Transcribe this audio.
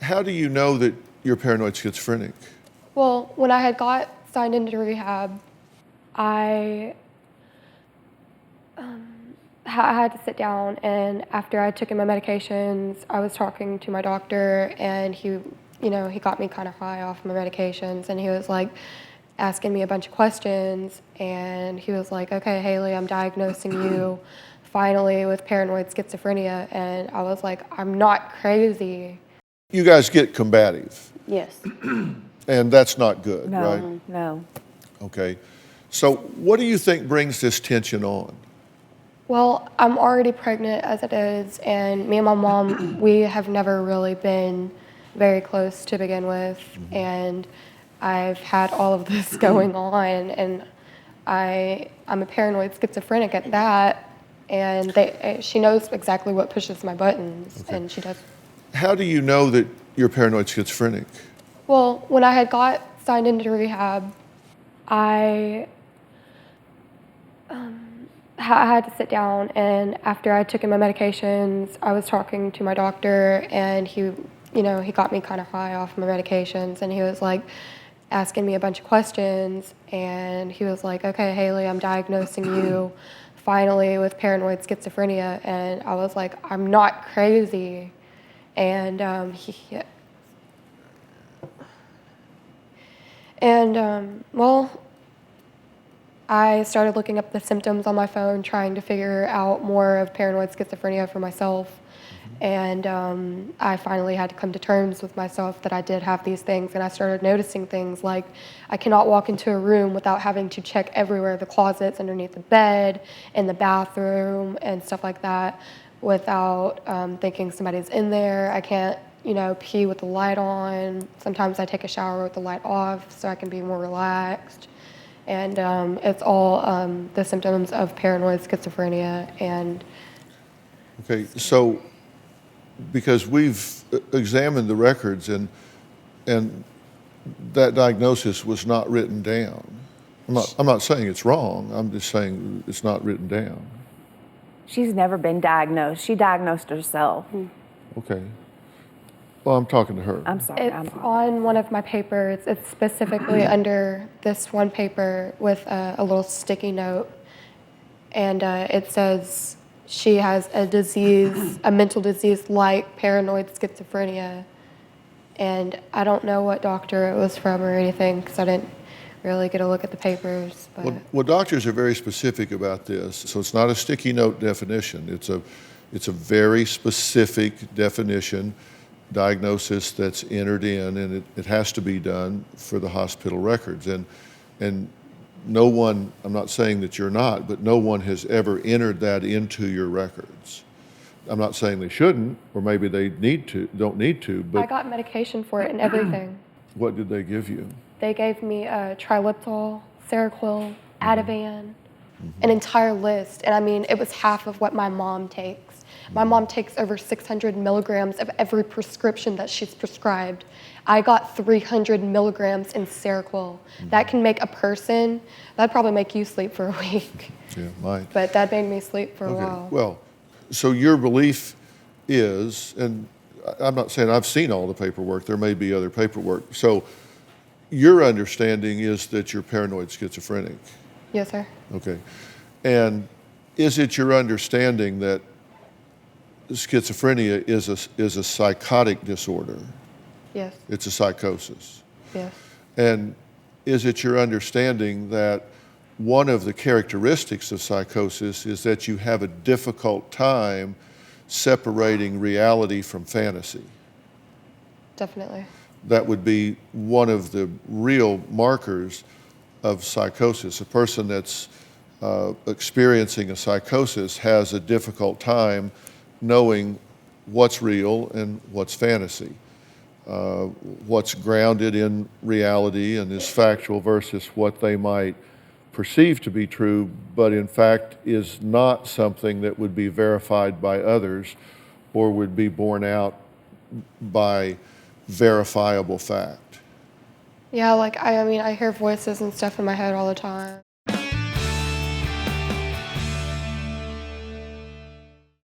How do you know that you're paranoid schizophrenic? Well, when I had got signed into rehab, I I had to sit down, and after I took in my medications, I was talking to my doctor, and he got me kind of high off my medications, and he was like asking me a bunch of questions, and he was like, "Okay, Haley, I'm diagnosing you finally with paranoid schizophrenia," and I was like, "I'm not crazy." You guys get combative, Yes. and that's not good, No, right? no. Okay. So what do you think brings this tension on? Well, I'm already pregnant as it is, and me and my mom, we have never really been very close to begin with, and I've had all of this going on, and I'm a paranoid schizophrenic at that, and she knows exactly what pushes my buttons, Okay. and she does. How do you know that you're paranoid schizophrenic? Well, when I had got signed into rehab, I had to sit down, and after I took in my medications, I was talking to my doctor, and he got me kind of high off my medications, and he was like asking me a bunch of questions, and he was like, "Okay, Haley, I'm diagnosing you finally with paranoid schizophrenia," and I was like, "I'm not crazy," and well, I started looking up the symptoms on my phone, trying to figure out more of paranoid schizophrenia for myself. And I finally had to come to terms with myself that I did have these things, and I started noticing things like I cannot walk into a room without having to check everywhere, the closets, underneath the bed, in the bathroom, and stuff like that, without thinking somebody's in there. I can't, pee with the light on. Sometimes I take a shower with the light off so I can be more relaxed. And it's all the symptoms of paranoid schizophrenia. And Okay, so because we've examined the records and that diagnosis was not written down. I'm not saying it's wrong. I'm just saying it's not written down. She's never been diagnosed. She diagnosed herself. Okay. Well, I'm talking to her. I'm sorry. it's on one of my papers. It's specifically under this one paper with a little sticky note. And it says she has a disease, a mental disease like paranoid schizophrenia. And I don't know what doctor it was from or anything, because I didn't really get a look at the papers. But Well, doctors are very specific about this. So it's not a sticky note definition. It's a very specific definition, diagnosis that's entered in, and it has to be done for the hospital records. And no one, I'm not saying that you're not, but no one has ever entered that into your records. I'm not saying they shouldn't, or maybe they don't need to, I but got medication for it and everything. what did they give you? They gave me Triliptol, Seroquel, Ativan, an entire list. And I mean, it was half of what my mom takes. My mom takes over 600 milligrams of every prescription that she's prescribed. I got 300 milligrams in Seroquel. That can make a person, that'd probably make you sleep for a week. Yeah, might. But that made me sleep for a while. Well, so your belief is, and I'm not saying I've seen all the paperwork, there may be other paperwork. So your understanding is that you're paranoid schizophrenic. Yes, sir. Okay. And is it your understanding that schizophrenia is a psychotic disorder? Yes. It's a psychosis. Yes. And is it your understanding that one of the characteristics of psychosis is that you have a difficult time separating reality from fantasy? Definitely. That would be one of the real markers of psychosis. A person that's experiencing a psychosis has a difficult time knowing what's real and what's fantasy, what's grounded in reality and is factual versus what they might perceive to be true, but in fact is not something that would be verified by others or would be borne out by verifiable fact. Yeah, like I mean, I hear voices and stuff in my head all the time.